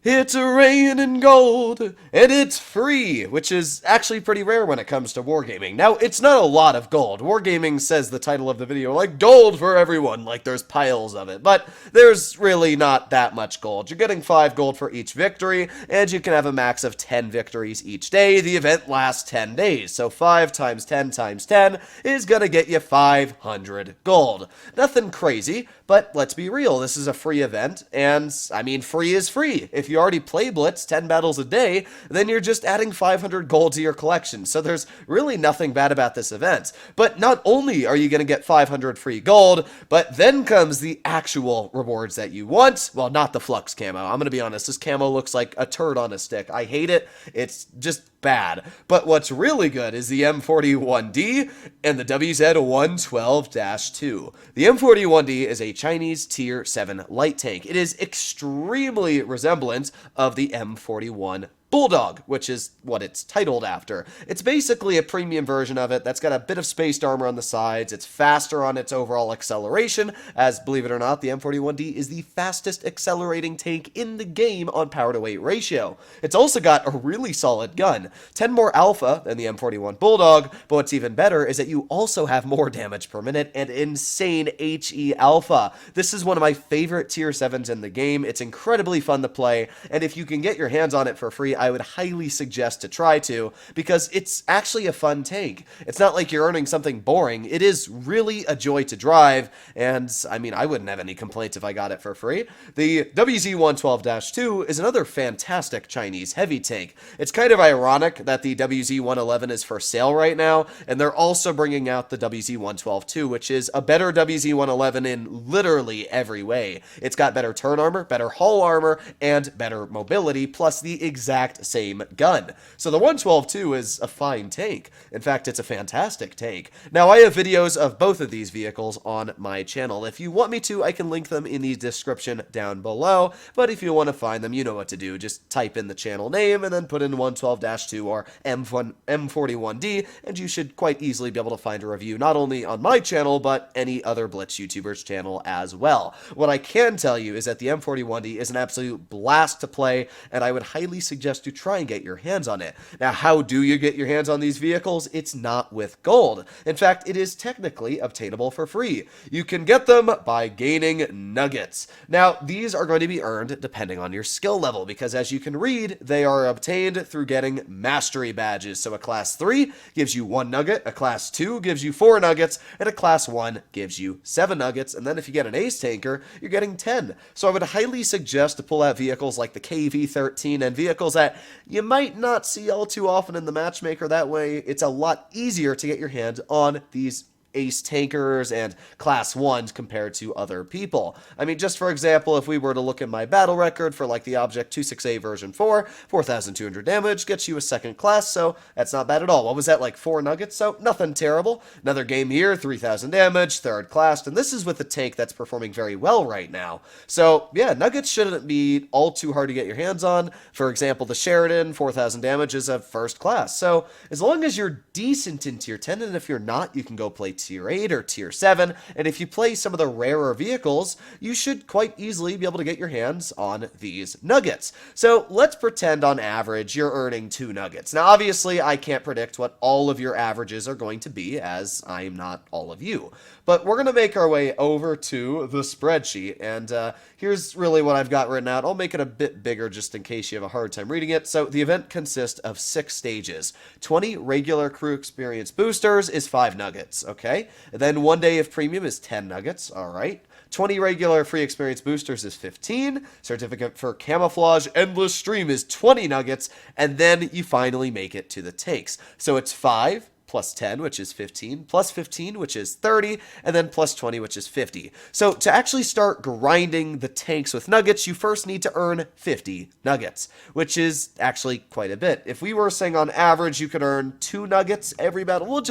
It's raining gold, and it's free, which is actually pretty rare when it comes to wargaming. Now, it's not a lot of gold. Wargaming says the title of the video, like, gold for everyone, like there's piles of it. But there's really not that much gold. You're getting 5 gold for each victory, and you can have a max of 10 victories each day. The event lasts 10 days, so 5 times 10 times 10 is gonna get you 500 gold. Nothing crazy, but let's be real, this is a free event, and, I mean, free is free. If you already play Blitz 10 battles a day, then you're just adding 500 gold to your collection, so there's really nothing bad about this event. But not only are you going to get 500 free gold, but then comes the actual rewards that you want. Well, not the Flux camo. I'm going to be honest, this camo looks like a turd on a stick. I hate it. It's just bad. But what's really good is the M41D and the WZ112-2. The M41D is a Chinese Tier 7 light tank. It is extremely resemblant of the M41 Bulldog, which is what it's titled after. It's basically a premium version of it that's got a bit of spaced armor on the sides. It's faster on its overall acceleration, as, believe it or not, the M41D is the fastest accelerating tank in the game on power to weight ratio. It's also got a really solid gun, 10 more alpha than the M41 Bulldog, but what's even better is that you also have more damage per minute and insane HE alpha. This is one of my favorite tier 7s in the game. It's incredibly fun to play, and if you can get your hands on it for free, I would highly suggest to try to, because it's actually a fun tank. It's not like you're earning something boring. It is really a joy to drive, and I mean, I wouldn't have any complaints if I got it for free. The WZ112-2 is another fantastic Chinese heavy tank. It's kind of ironic that the WZ111 is for sale right now, and they're also bringing out the WZ112-2, which is a better WZ111 in literally every way. It's got better turn armor, better hull armor, and better mobility, plus the exact same gun. So the 112-2 is a fine tank. In fact, it's a fantastic tank. Now, I have videos of both of these vehicles on my channel. If you want me to, I can link them in the description down below, but if you want to find them, you know what to do. Just type in the channel name and then put in 112-2 or M41D, and you should quite easily be able to find a review not only on my channel, but any other Blitz YouTuber's channel as well. What I can tell you is that the M41D is an absolute blast to play, and I would highly suggest to try and get your hands on it. Now, how do you get your hands on these vehicles? It's not with gold. In fact, it is technically obtainable for free. You can get them by gaining nuggets. Now, these are going to be earned depending on your skill level, because as you can read, they are obtained through getting mastery badges. So a class 3 gives you 1 nugget, a class 2 gives you 4 nuggets, and a class 1 gives you 7 nuggets, and then if you get an ace tanker, you're getting 10. So I would highly suggest to pull out vehicles like the KV-13 and vehicles that you might not see all too often in the matchmaker. That way, it's a lot easier to get your hand on these ace tankers and class 1s compared to other people. I mean, just for example, if we were to look at my battle record for like the Object 268 version 4, 4,200 damage gets you a 2nd class, so that's not bad at all. What was that, like 4 nuggets? So nothing terrible. Another game here, 3,000 damage, 3rd class, and this is with a tank that's performing very well right now. So yeah, nuggets shouldn't be all too hard to get your hands on. For example, the Sheridan, 4,000 damage is a 1st class. So as long as you're decent in tier 10, and if you're not, you can go play tier 8 or tier 7, and if you play some of the rarer vehicles, you should quite easily be able to get your hands on these nuggets. So let's pretend on average you're earning 2 nuggets. Now obviously I can't predict what all of your averages are going to be, as I'm not all of you, but we're going to make our way over to the spreadsheet, and here's really what I've got written out. I'll make it a bit bigger just in case you have a hard time reading it. So the event consists of 6 stages. 20 regular crew experience boosters is 5 nuggets, okay? And then 1 day of premium is 10 nuggets, alright. 20 regular free experience boosters is 15. Certificate for camouflage endless stream is 20 nuggets, and then you finally make it to the tanks. So it's 5 plus 10, which is 15, plus 15, which is 30, and then plus 20, which is 50. So to actually start grinding the tanks with nuggets, you first need to earn 50 nuggets, which is actually quite a bit. If we were saying on average you could earn 2 nuggets every battle, we'll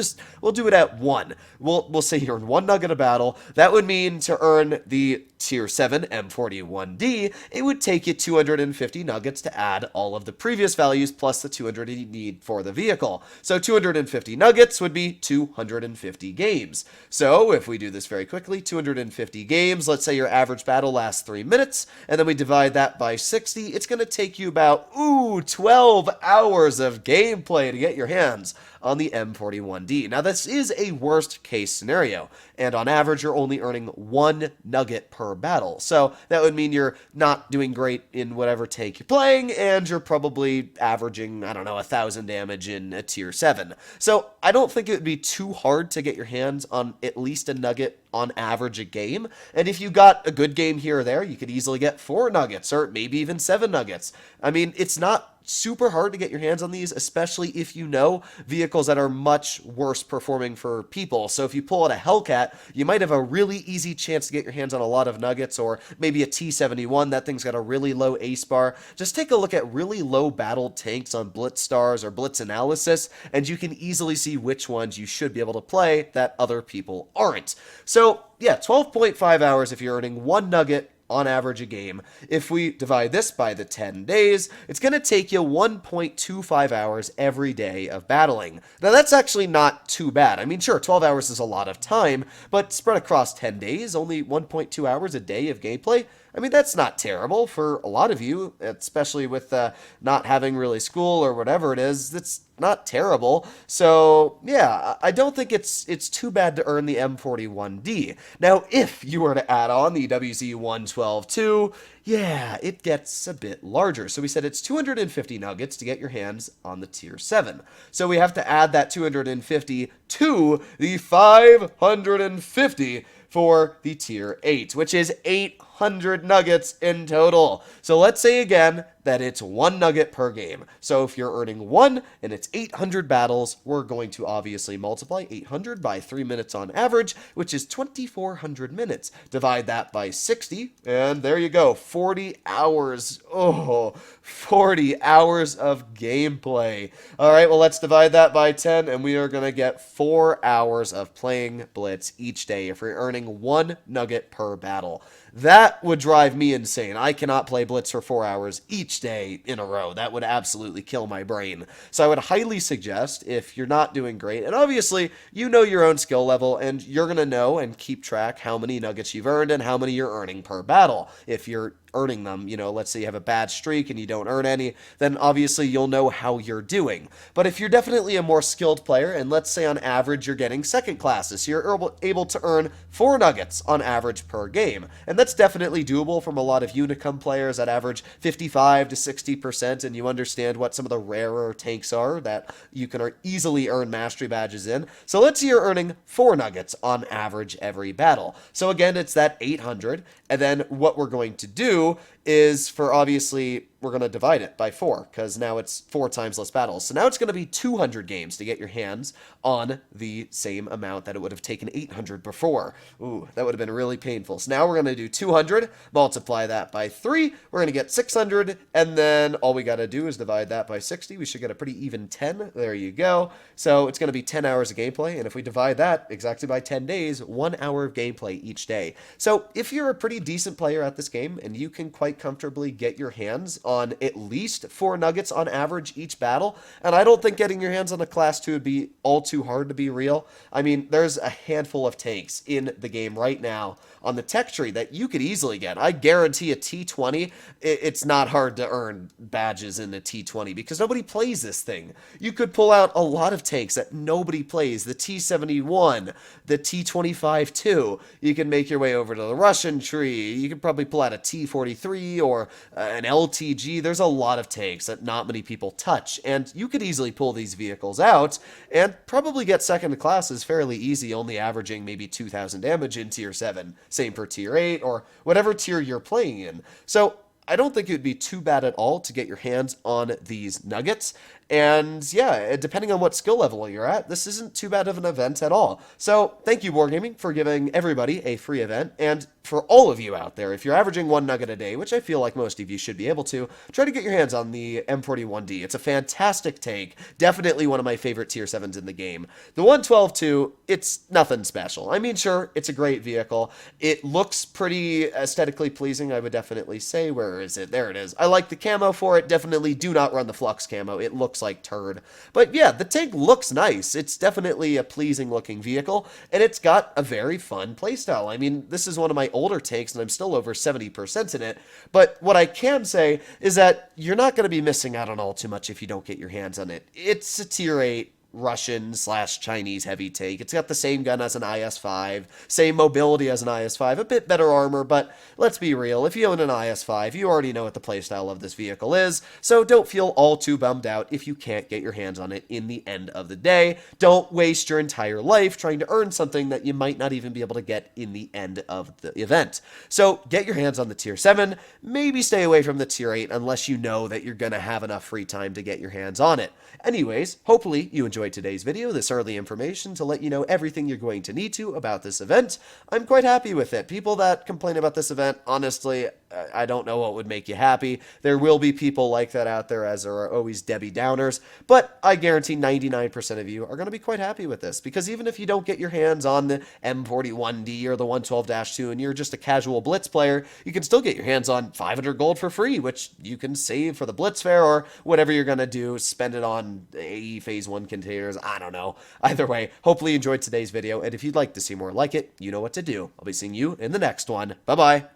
do it at 1. We'll say you earn 1 nugget a battle. That would mean to earn the tier 7 M41D, it would take you 250 nuggets to add all of the previous values plus the 200 you need for the vehicle. So 250 nuggets nuggets would be 250 games. So if we do this very quickly, 250 games, let's say your average battle lasts 3 minutes, and then we divide that by 60, it's going to take you about, 12 hours of gameplay to get your hands on the M41D. Now, this is a worst case scenario, and on average, you're only earning 1 nugget per battle. So that would mean you're not doing great in whatever tank you're playing, and you're probably averaging, 1,000 damage in a tier 7. So I don't think it would be too hard to get your hands on at least a nugget on average a game. And if you got a good game here or there, you could easily get 4 nuggets or maybe even 7 nuggets. I mean, it's not super hard to get your hands on these, especially if you know vehicles that are much worse performing for people. So if you pull out a Hellcat, you might have a really easy chance to get your hands on a lot of nuggets, or maybe a T-71. That thing's got a really low ace bar. Just take a look at really low battle tanks on Blitz Stars or Blitz Analysis, and you can easily see which ones you should be able to play that other people aren't. So yeah, 12.5 hours if you're earning 1 nugget on average a game. If we divide this by the 10 days, it's going to take you 1.25 hours every day of battling. Now, that's actually not too bad. I mean, sure, 12 hours is a lot of time, but spread across 10 days, only 1.2 hours a day of gameplay. I mean, that's not terrible for a lot of you, especially with not having really school or whatever it is. That's not terrible. So, yeah, I don't think it's too bad to earn the M41D. Now, if you were to add on the WZ112 too, yeah, it gets a bit larger. So we said it's 250 nuggets to get your hands on the tier 7. So we have to add that 250 to the 550 for the tier 8, which is 800 nuggets in total. So let's say again that it's 1 nugget per game. So if you're earning 1 and it's 800 battles, we're going to obviously multiply 800 by 3 minutes on average, which is 2,400 minutes. Divide that by 60, and there you go, 40 hours. Oh, 40 hours of gameplay. All right, well, let's divide that by 10, and we are going to get 4 hours of playing Blitz each day if we're earning 1 nugget per battle. That would drive me insane. I cannot play Blitz for 4 hours each day in a row. That would absolutely kill my brain. So I would highly suggest, if you're not doing great, and obviously you know your own skill level, and you're going to know and keep track how many nuggets you've earned and how many you're earning per battle. If you're earning them, let's say you have a bad streak and you don't earn any, then obviously you'll know how you're doing. But if you're definitely a more skilled player, and let's say on average you're getting second classes, so you're able to earn 4 nuggets on average per game, and that's definitely doable from a lot of Unicum players that average 55 to 60%, and you understand what some of the rarer tanks are that you can easily earn mastery badges in. So let's say you're earning 4 nuggets on average every battle. So again, it's that 800, and then what we're going to do is, for obviously, we're going to divide it by 4, because now it's 4 times less battles. So now it's going to be 200 games to get your hands on the same amount that it would have taken 800 before. Ooh, that would have been really painful. So now we're going to do 200, multiply that by 3, we're going to get 600, and then all we got to do is divide that by 60. We should get a pretty even 10. There you go. So it's going to be 10 hours of gameplay, and if we divide that exactly by 10 days, 1 hour of gameplay each day. So if you're a pretty decent player at this game, and you can quite comfortably get your hands on at least 4 nuggets on average each battle, and I don't think getting your hands on a class 2 would be all too hard, to be real. I mean, there's a handful of tanks in the game right now on the tech tree that you could easily get. I guarantee a T20, it's not hard to earn badges in a T20 because nobody plays this thing. You could pull out a lot of tanks that nobody plays, the T71, the T25 too. You can make your way over to the Russian tree. You could probably pull out a T43 or an LTG. There's a lot of tanks that not many people touch, and you could easily pull these vehicles out and probably get second classes fairly easy, only averaging maybe 2,000 damage in tier 7. Same for tier 8 or whatever tier you're playing in. So I don't think it would be too bad at all to get your hands on these nuggets. And yeah, depending on what skill level you're at, this isn't too bad of an event at all. So thank you, Wargaming, for giving everybody a free event. And for all of you out there, if you're averaging 1 nugget a day, which I feel like most of you should be able to, try to get your hands on the M41D. It's a fantastic tank, definitely one of my favorite tier 7s in the game. The 112 too, it's nothing special. I mean, sure, it's a great vehicle. It looks pretty aesthetically pleasing, I would definitely say. Where is it? There it is. I like the camo for it. Definitely do not run the Flux camo. It looks like turd. But yeah, the tank looks nice. It's definitely a pleasing looking vehicle, and it's got a very fun playstyle. I mean, this is one of my older tanks, and I'm still over 70% in it, but what I can say is that you're not going to be missing out on all too much if you don't get your hands on it. It's a tier 8 Russian/Chinese heavy tank. It's got the same gun as an IS-5, same mobility as an IS-5, a bit better armor, but let's be real, if you own an IS-5, you already know what the playstyle of this vehicle is, so don't feel all too bummed out if you can't get your hands on it in the end of the day. Don't waste your entire life trying to earn something that you might not even be able to get in the end of the event. So get your hands on the tier 7, maybe stay away from the tier 8 unless you know that you're going to have enough free time to get your hands on it. Anyways, hopefully you enjoyed today's video, this early information to let you know everything you're going to need to about this event. I'm quite happy with it. People that complain about this event, honestly, I don't know what would make you happy. There will be people like that out there, as there are always Debbie Downers, but I guarantee 99% of you are going to be quite happy with this, because even if you don't get your hands on the M41D or the 112-2 and you're just a casual Blitz player, you can still get your hands on 500 gold for free, which you can save for the Blitz fair or whatever you're going to do, spend it on AE Phase 1 containers, I don't know. Either way, hopefully you enjoyed today's video, and if you'd like to see more like it, you know what to do. I'll be seeing you in the next one. Bye-bye.